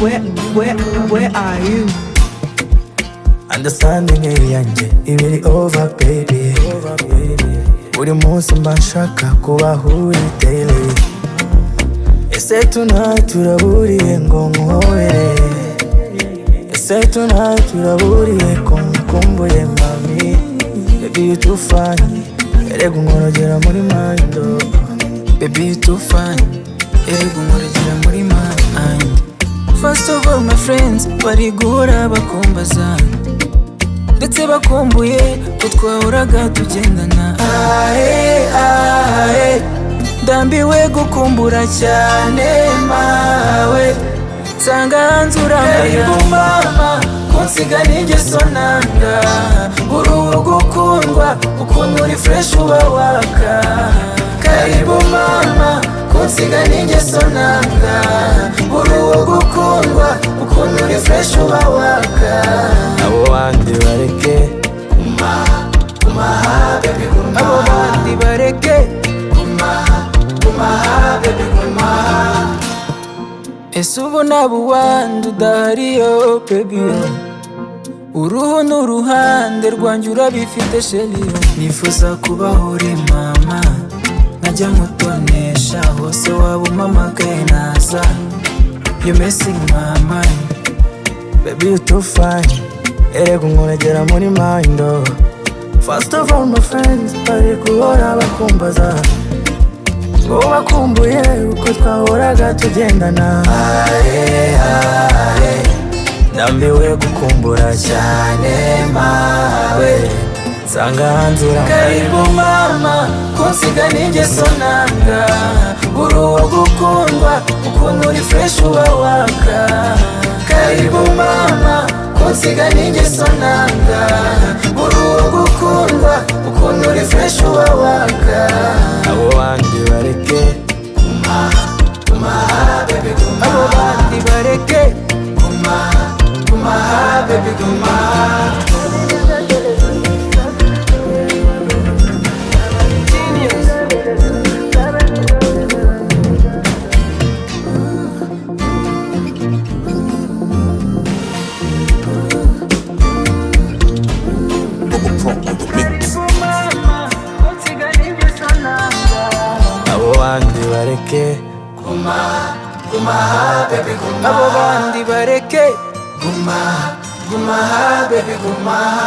where are you? Understanding yanjye ibiri over baby. Buri munsi mba nshaka kubaho uri daily. Ese tonight turaburiye ngo nkuhobere. Ese tonight turaburiye ko nkumbuye mami. Baby you too fine, erega unkorogera muri mind. Baby you too fine, erega unkorogera muri mind. First of all my friends bari guhora bakumbaza ndetse bakumbuye ko twahoraga tugendana. Ndambiwe gukumbura cyane mawe, nsanga hanze urambaye mama, kunsiga n'ingeso nanga. Uruhu gukundwa ukuntu uri fresh uba waka. Karibu mama, kunsiga n'ingeso nanga. Uruhu gukundwa ukuntu uri fresh uba waka. Abo bandi bareke Kumaha baby kumaha. Abo bandi bareke Kumaha baby kumaha. Ese ubu nabo wandi udahariyo baby. Uruhu n'uruhande rwanjye urabifite sheri. Nifuza kubaho uri mama, najya nkutonesha hose waba umpamagaye naza. You messing my mind. baby you too fine, erega unkorogera muri mind. First of all my friends bari guhora bakumbaza ngo bakumbuye uko twahoraga tugendana. Ndambiwe gukumbura cyane mawe, nsanga hanze urambaye. Karibu mama, kunsiga n'ingeso nanga. Uruhu gukundwa ukuntu uri fresh uba waka. Karibu mama, kunsiga n'ingeso nanga. Uruhu gukundwa ukuntu uri fresh uba waka. Abo bandi bareke Kumaha baby kumaha. Abo bandi bareke Kumaha baby kumaha. abo bandi bareke Kumaha baby kumaha. Abo bandi bareke Kumaha baby kumaha.